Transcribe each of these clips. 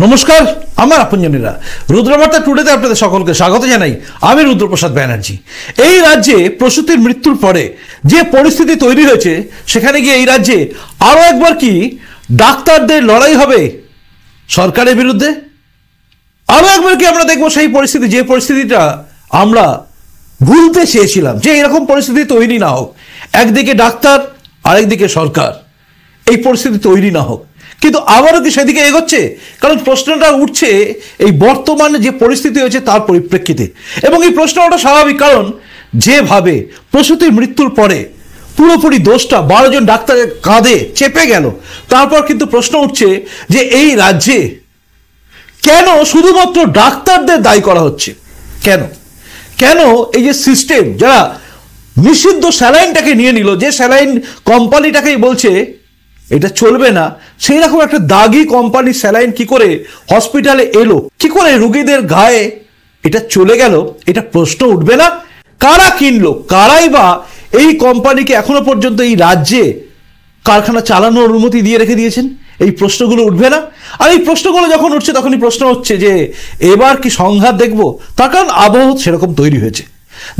নমস্কার, আমার আপনজনেরা, রুদ্রবার্তা টুডেতে আপনাদের সকলকে স্বাগত জানাই। আমি রুদ্রপ্রসাদ ব্যানার্জি। এই রাজ্যে প্রসূতির মৃত্যুর পরে যে পরিস্থিতি তৈরি হয়েছে, সেখানে গিয়ে এই রাজ্যে আরো একবার কি ডাক্তারদের লড়াই হবে সরকারের বিরুদ্ধে? আরো একবার কি আমরা দেখবো সেই পরিস্থিতি, যে পরিস্থিতিটা আমরা ভুলতে চেয়েছিলাম, যে এরকম পরিস্থিতি তৈরি না হোক। একদিকে ডাক্তার, আরেকদিকে সরকার, এই পরিস্থিতি তৈরি না হোক। কিন্তু আবারও কি সেদিকে এগোচ্ছে? কারণ প্রশ্নটা উঠছে এই বর্তমানে যে পরিস্থিতি হয়েছে তার পরিপ্রেক্ষিতে, এবং এই প্রশ্ন ওটা স্বাভাবিক। কারণ যেভাবে প্রসূতির মৃত্যুর পরে পুরোপুরি দোষটা 12 জন ডাক্তারের কাঁধে চেপে গেল, তারপর কিন্তু প্রশ্ন উঠছে যে এই রাজ্যে কেন শুধুমাত্র ডাক্তারদের দায়ী করা হচ্ছে? কেন কেন এই যে সিস্টেম, যারা নিষিদ্ধ স্যালাইনটাকে নিয়ে নিল, যে স্যালাইন কোম্পানিটাকেই বলছে এটা চলবে না, সেই রকম একটা দাগি কোম্পানি স্যালাইন কি করে হসপিটালে এলো, কি করে রোগীদের গায়ে এটা চলে গেল? এটা প্রশ্ন উঠবে না? কারা কিনলো, কারাই বা এই কোম্পানিকে এখনো পর্যন্ত এই রাজ্যে কারখানা চালানোর অনুমতি দিয়ে রেখে দিয়েছেন? এই প্রশ্নগুলো উঠবে না? আর এই প্রশ্নগুলো যখন উঠছে, তখনই প্রশ্ন হচ্ছে যে এবার কি সংঘাত দেখবো? তার কারণ আবহ সেরকম তৈরি হয়েছে।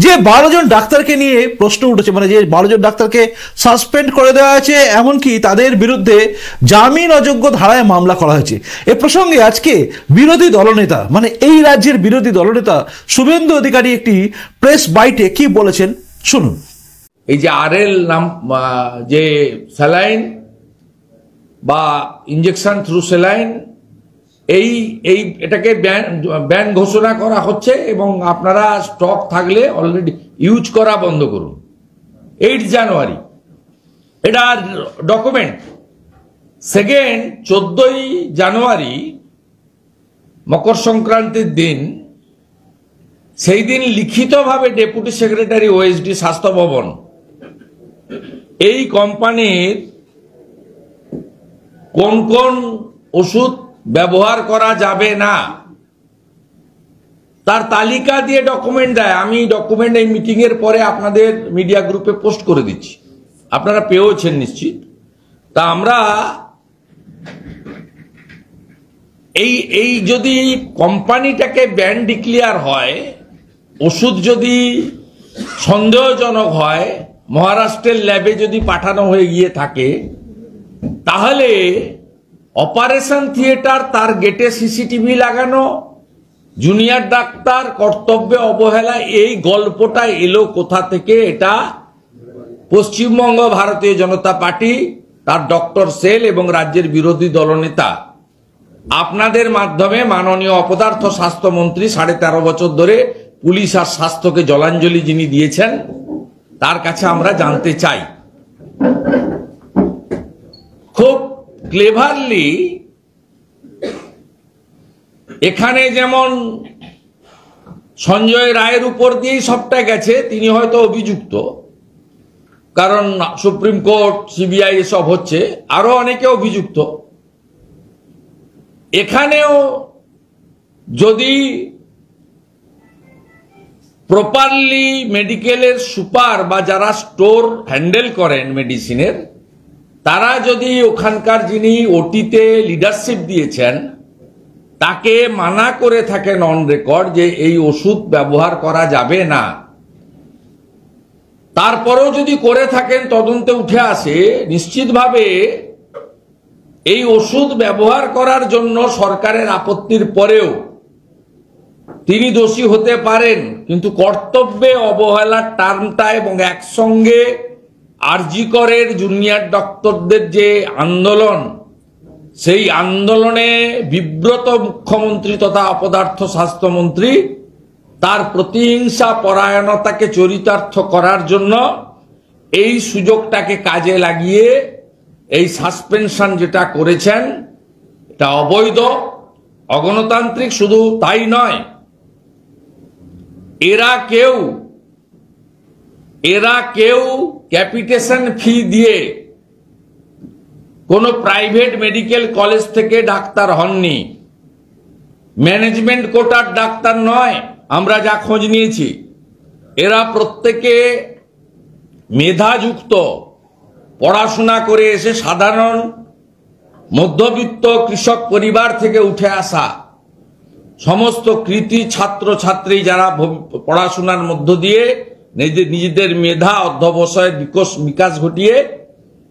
যে 12 জন ডাক্তারকে নিয়ে প্রশ্ন উঠেছে, মানে যে 12 জন ডাক্তারকে সাসপেন্ড করে দেওয়া হয়েছে, এমনকি তাদের বিরুদ্ধে জামিন অযোগ্য ধারায় মামলা করা হয়েছে। এ প্রসঙ্গে আজকে বিরোধী দলনেতা, মানে এই রাজ্যের বিরোধী দলনেতা শুভেন্দু অধিকারী একটি প্রেস বাইটে কি বলেছেন শুনুন। এই যে আরএল নাম যে স্যালাইন বা ইনজেকশন থ্রু স্যালাইন, এটাকে ব্যান ঘোষণা করা হচ্ছে এবং আপনারা স্টক থাকলে অলরেডি ইউজ করা বন্ধ করুন। 8 জানুয়ারি এটা ডকুমেন্ট। সেকেন্ড, 14ই জানুয়ারি মকর সংক্রান্তির দিন, সেই দিন লিখিতভাবে ডেপুটি সেক্রেটারি ওএসডি স্বাস্থ্য ভবন এই কোম্পানির কোন কোন ওষুধ ব্যবহার করা যাবে না তার তালিকা দিয়ে ডকুমেন্ট দেয়। আমি ডকুমেন্ট এই মিটিং এর পরে আপনাদের মিডিয়া গ্রুপে পোস্ট করে দিচ্ছি, আপনারা পেয়েছেন নিশ্চিত। তা আমরা এই যদি কোম্পানিটাকে ব্যান ডিক্লেয়ার হয়, ওষুধ যদি সন্দেহজনক হয়, মহারাষ্ট্রের ল্যাবে যদি পাঠানো হয়ে গিয়ে থাকে, তাহলে অপারেশন থিয়েটার তার গেটে সিসিটিভি লাগানো, জুনিয়র ডাক্তার কর্তব্যে অবহেলা, এই গল্পটা এলো কোথা থেকে? এটা পশ্চিমবঙ্গ ভারতীয় জনতা পার্টি, তার ডক্টর সেল এবং রাজ্যের বিরোধী দলনেতা আপনাদের মাধ্যমে মাননীয় অপদার্থ স্বাস্থ্যমন্ত্রী 13.5 বছর ধরে পুলিশ আর স্বাস্থ্যকে জলাঞ্জলি যিনি দিয়েছেন, তার কাছে আমরা জানতে চাই। খুব ক্লেভারলি এখানে যেমন সঞ্জয় রায়ের উপর দিয়েই সবটা গেছে, তিনি হয়তো অভিযুক্ত, কারণ সুপ্রিম কোর্ট, সিবিআই এসব হচ্ছে, আরো অনেকে অভিযুক্ত। এখানেও যদি প্রপারলি মেডিকেলের সুপার বা যারা স্টোর হ্যান্ডেল করেন মেডিসিনের, তারা যদি ওখানকার যিনি ওটিতে লিডারশিপ দিয়েছেন তাকে মানা করে থাকেন অন রেকর্ড যে এই ওষুধ ব্যবহার করা যাবে না, তারপরেও যদি করে থাকেন, তদন্তে উঠে আসে নিশ্চিতভাবে এই ওষুধ ব্যবহার করার জন্য সরকারের আপত্তির পরেও তিনি দোষী হতে পারেন। কিন্তু কর্তব্যে অবহেলার টার্মটা এবং একসঙ্গে আরজি করের জুনিয়র ডক্টরদের যে আন্দোলন, সেই আন্দোলনে বিব্রত মুখ্যমন্ত্রী তথা অপদার্থ স্বাস্থ্যমন্ত্রী তার প্রতিহিংসা পরায়ণতাকে চরিতার্থ করার জন্য এই সুযোগটাকে কাজে লাগিয়ে এই সাসপেনশন যেটা করেছেন, এটা অবৈধ, অগণতান্ত্রিক। শুধু তাই নয়, এরা কেউ ক্যাপিটেশন ফি দিয়ে কোনো প্রাইভেট মেডিকেল কলেজ থেকে ডাক্তার হননি, ম্যানেজমেন্ট কোটার ডাক্তার নয়। আমরা যা খোঁজ নিয়েছি, এরা প্রত্যেকে মেধাযুক্ত, পড়াশোনা করে এসে সাধারণ মধ্যবিত্ত কৃষক পরিবার থেকে উঠে আসা সমস্ত কৃতি ছাত্র ছাত্রী যারা পড়াশোনার মধ্য দিয়ে নিজেদের মেধা অধ্যবসায়ের বিকাশ ঘটিয়ে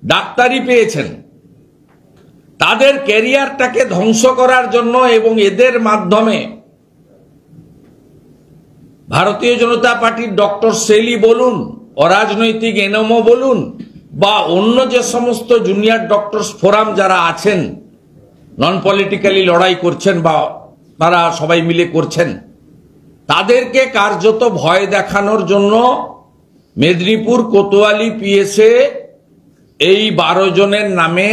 ডাক্তারি পেয়েছেন, তাদের ক্যারিয়ারটাকে ধ্বংস করার জন্য এবং এদের মাধ্যমে ভারতীয় জনতা পার্টির ডক্টর সেলি বলুন, অরাজনৈতিক এনএমও বলুন, বা অন্য যে সমস্ত জুনিয়র ডক্টরস ফোরাম যারা আছেন, নন পলিটিক্যালি লড়াই করছেন বা তারা সবাই মিলে করছেন, তাদেরকে কার্যত ভয় দেখানোর জন্য মেদিনীপুর কোতোয়ালি পিএসএ এই 12 জনের নামে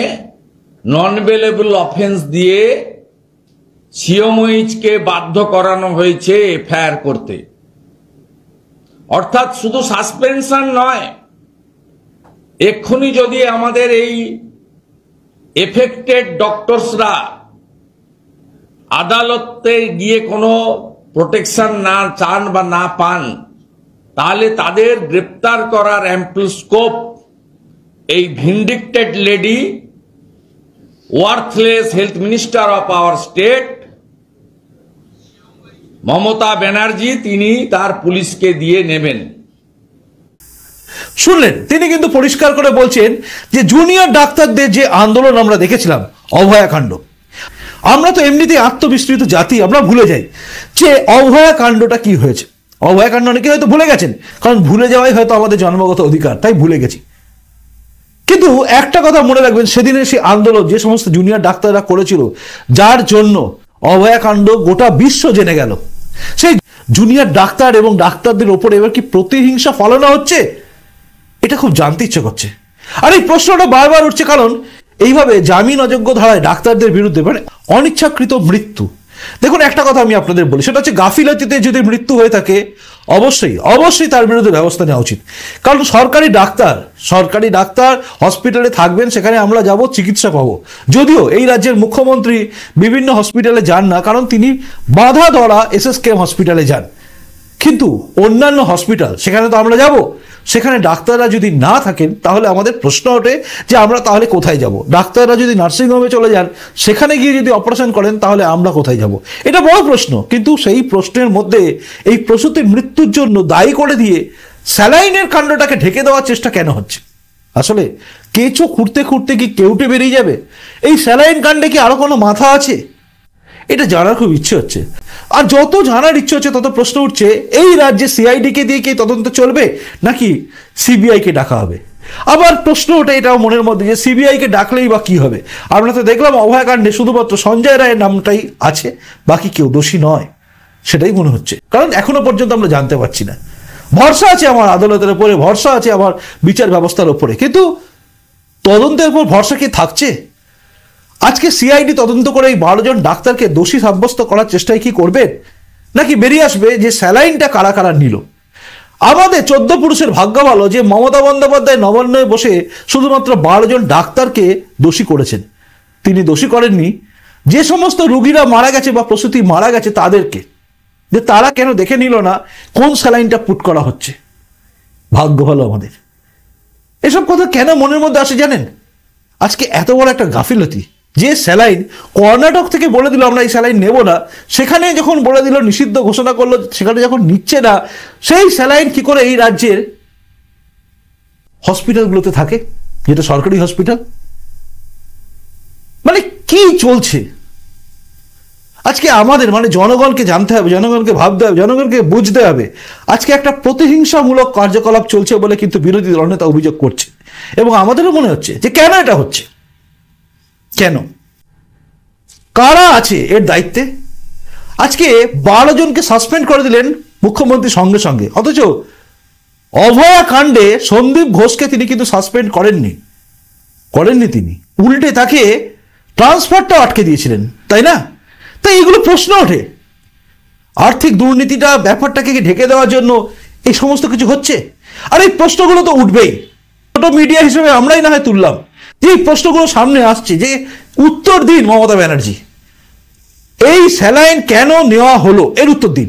নন বেলেবল অফেন্স দিয়ে সিওমইচকে বাধ্য করানো হয়েছে এফআইআর করতে। অর্থাৎ শুধু সাসপেনশন নয়, এক্ষুনি যদি আমাদের এই এফেক্টেড ডক্টরসরা আদালতে গিয়ে কোনো প্রোটেকশন না চান বা না পান, তাহলে তাদের গ্রেপ্তার করার অ্যাম্পল স্কোপ এই vindictive lady, worthless health minister of our state Mamata Banerjee, তিনি তার পুলিশকে দিয়ে নেবেন। শুনলেন, তিনি কিন্তু পরিষ্কার করে বলছেন যে জুনিয়র ডাক্তারদের যে আন্দোলন আমরা দেখেছিলাম, অভয়াকাণ্ড, আমরা তো এমনিতেই আত্মবিস্মৃত জাতি, আমরা ভুলে যাই যে অভয়াকাণ্ডটা কি হয়েছে। অভয়াকাণ্ড অনেকে হয়তো ভুলে গেছেন, কারণ ভুলে যাওয়াই হয়তো আমাদের জন্মগত অধিকার, তাই ভুলে গেছি। কিন্তু একটা কথা মনে রাখবেন, সেদিনের সেই আন্দোলন যে সমস্ত জুনিয়র ডাক্তাররা করেছিল, যার জন্য অভয়াকাণ্ড গোটা বিশ্ব জেনে গেল, সেই জুনিয়র ডাক্তার এবং ডাক্তারদের ওপরে এবার কি প্রতিহিংসা ফলানো হচ্ছে, এটা খুব জানতে ইচ্ছে করছে। আর এই প্রশ্নটা বারবার উঠছে, কারণ এইভাবে জামিন অযোগ্য ধারায় ডাক্তারদের বিরুদ্ধে মানে অনিচ্ছাকৃত মৃত্যু। দেখুন, একটা কথা আমি আপনাদের বলি, সেটা হচ্ছে গাফিলতিতে যদি মৃত্যু হয়ে থাকে অবশ্যই অবশ্যই তার বিরুদ্ধে ব্যবস্থা নেওয়া উচিত। কারণ সরকারি ডাক্তার হসপিটালে থাকবেন, সেখানে আমরা যাব, চিকিৎসা পাবো। যদিও এই রাজ্যের মুখ্যমন্ত্রী বিভিন্ন হসপিটালে যান না, কারণ তিনি বাধা ধরা এসএসকেএম হসপিটালে যান, কিন্তু অন্যান্য হসপিটাল সেখানে তো আমরা যাব। সেখানে ডাক্তাররা যদি না থাকেন, তাহলে আমাদের প্রশ্ন ওঠে যে আমরা তাহলে কোথায় যাব? ডাক্তাররা যদি নার্সিংহোমে চলে যান, সেখানে গিয়ে যদি অপারেশন করেন, তাহলে আমরা কোথায় যাব? এটা বড় প্রশ্ন। কিন্তু সেই প্রশ্নের মধ্যে এই প্রসূতির মৃত্যুর জন্য দায়ী করে দিয়ে স্যালাইনের কাণ্ডটাকে ঢেকে দেওয়ার চেষ্টা কেন হচ্ছে? আসলে কেঁচো খুঁড়তে খুঁড়তে কি কেউটে বেরিয়ে যাবে? এই স্যালাইন কাণ্ডে কি আরো কোনো মাথা আছে? এটা জানার খুব ইচ্ছে হচ্ছে। আর যত জানার ইচ্ছে হচ্ছে, তত প্রশ্ন উঠছে, এই রাজ্যে সিআইডিকে দিয়ে কি তদন্ত চলবে, নাকি সিবিআইকে ডাকা হবে? আবার প্রশ্ন ওঠে এটাও মনের মধ্যে যে সিবিআইকে ডাকলেই বা কি হবে? আমরা তো দেখলাম অভয়াকাণ্ডে শুধুমাত্র সঞ্জয় রায়ের নামটাই আছে, বাকি কেউ দোষী নয়, সেটাই মনে হচ্ছে। কারণ এখনো পর্যন্ত আমরা জানতে পারছি না। ভরসা আছে আমার আদালতের উপরে, ভরসা আছে আমার বিচার ব্যবস্থার উপরে, কিন্তু তদন্তের উপর ভরসা কি থাকছে? আজকে সিআইডি তদন্ত করে এই 12 জন ডাক্তারকে দোষী সাব্যস্ত করার চেষ্টায় কি করবেন, নাকি বেরিয়ে আসবে যে স্যালাইনটা কারা কারা নিল? আমাদের 14 পুরুষের ভাগ্য ভালো যে মমতা বন্দ্যোপাধ্যায় নবান্নয় বসে শুধুমাত্র 12 জন ডাক্তারকে দোষী করেছেন। তিনি দোষী করেননি যে সমস্ত রোগীরা মারা গেছে বা প্রসূতি মারা গেছে তাদেরকে, যে তারা কেন দেখে নিল না কোন স্যালাইনটা পুট করা হচ্ছে। ভাগ্য ভালো আমাদের। এসব কথা কেন মনের মধ্যে আসে জানেন? আজকে এত বড় একটা গাফিলতি, যে স্যালাইন কর্ণাটক থেকে বলে দিল আমরা এই স্যালাইন নেব না, সেখানে যখন বলে দিল নিষিদ্ধ ঘোষণা করলো, সেখানে যখন নিচ্ছে না, সেই স্যালাইন কি করে এই রাজ্যের হসপিটালগুলোতে থাকে, যেটা সরকারি হসপিটাল? মানে কি চলছে? আজকে আমাদের মানে জনগণকে জানতে হবে, জনগণকে ভাবতে হবে, জনগণকে বুঝতে হবে। আজকে একটা প্রতিহিংসামূলক কার্যকলাপ চলছে বলে কিন্তু বিরোধী দলনেতা অভিযোগ করছে, এবং আমাদেরও মনে হচ্ছে যে কেন এটা হচ্ছে, কেন, কারা আছে এর দায়িত্বে? আজকে 12 জনকে সাসপেন্ড করে দিলেন মুখ্যমন্ত্রী সঙ্গে সঙ্গে, অথচ অভয়াকাণ্ডে সন্দীপ ঘোষকে তিনি কিন্তু সাসপেন্ড করেননি। তিনি উল্টে তাকে ট্রান্সফারটাও আটকে দিয়েছিলেন, তাই না? তাই এগুলো প্রশ্ন ওঠে, আর্থিক দুর্নীতিটা ব্যাপারটাকে ঢেকে দেওয়ার জন্য এই সমস্ত কিছু হচ্ছে। আর এই প্রশ্নগুলো তো উঠবেই, ছোট মিডিয়া হিসেবে আমরাই না হয় তুললাম, যে এই প্রশ্নগুলো সামনে আসছে, যে উত্তর দিন মমতা ব্যানার্জি, এই স্যালাইন কেন নেওয়া হলো এর উত্তর দিন।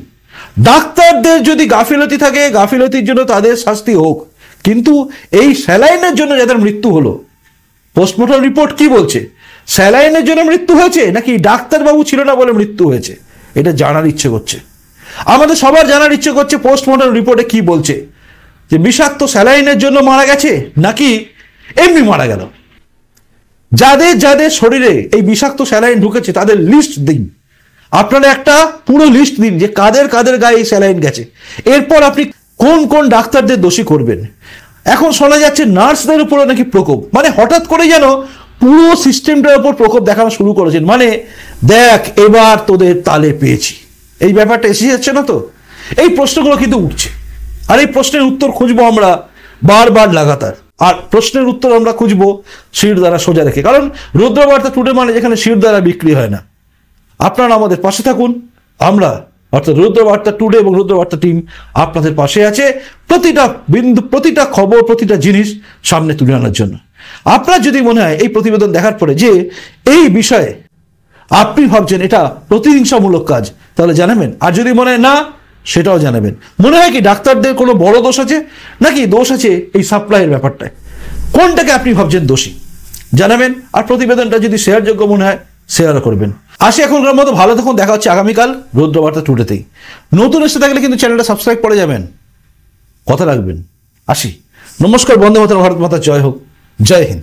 ডাক্তারদের যদি গাফিলতি থাকে, গাফিলতির জন্য তাদের শাস্তি হোক, কিন্তু এই স্যালাইনের জন্য যাদের মৃত্যু হলো, পোস্টমর্টম রিপোর্ট কি বলছে? স্যালাইনের জন্য মৃত্যু হয়েছে নাকি ডাক্তারবাবু ছিল না বলে মৃত্যু হয়েছে, এটা জানার ইচ্ছে করছে। আমাদের সবার জানার ইচ্ছে করছে পোস্টমর্টম রিপোর্টে কি বলছে, যে বিষাক্ত স্যালাইনের জন্য মারা গেছে নাকি এমনি মারা গেল। যাদের যাদের শরীরে এই বিষাক্ত স্যালাইন ঢুকেছে তাদের লিস্ট দিন, আপনারা একটা পুরো লিস্ট দিন যে কাদের কাদের গায়ে এই স্যালাইন গেছে। এরপর আপনি কোন কোন ডাক্তারদের দোষী করবেন। এখন শোনা যাচ্ছে নার্সদের উপরে নাকি প্রকোপ, মানে হঠাৎ করে যেন পুরো সিস্টেমটার উপর প্রকোপ দেখানো শুরু করেছেন, মানে দেখ এবার তোদের তালে পেয়েছি, এই ব্যাপারটা এসে যাচ্ছে না তো। এই প্রশ্নগুলো কিন্তু উঠছে, আর এই প্রশ্নের উত্তর খুঁজবো আমরা বারবার লাগাতার। আর প্রশ্নের উত্তর আমরা খুঁজবো শির দ্বারা সোজা রেখে, কারণ রুদ্রবার্তা টুডে মানে যেখানে শির দ্বারা বিক্রি হয় না। আপনারা আমাদের পাশে থাকুন, আমরা অর্থাৎ রুদ্রবার্তা টুডে এবং রুদ্রবার্তা টিম আপনাদের পাশে আছে প্রতিটা বিন্দু, প্রতিটা খবর, প্রতিটা জিনিস সামনে তুলে আনার জন্য। আপনার যদি মনে হয় এই প্রতিবেদন দেখার পরে যে এই বিষয়ে আপনি ভাবছেন এটা প্রতিহিংসামূলক কাজ, তাহলে জানাবেন। আর যদি মনে হয় না, সেটাও জানাবেন। মনে হয় কি ডাক্তারদের কোনো বড় দোষ আছে নাকি দোষ আছে এই সাপ্লাইয়ের ব্যাপারটায়, কোনটাকে আপনি ভাবছেন দোষী, জানাবেন। আর প্রতিবেদনটা যদি শেয়ারযোগ্য মনে হয় শেয়ারও করবেন। আসি এখনকার মতো, ভালো থাকুন, দেখা হচ্ছে আগামীকাল রুদ্রবার্তা টুডেতেই। নতুন এসে থাকলে কিন্তু চ্যানেলটা সাবস্ক্রাইব করে যাবেন, কথা রাখবেন। আসি, নমস্কার, বন্দে মাতরম, ভারত মাতা জয় হোক, জয় হিন্দ।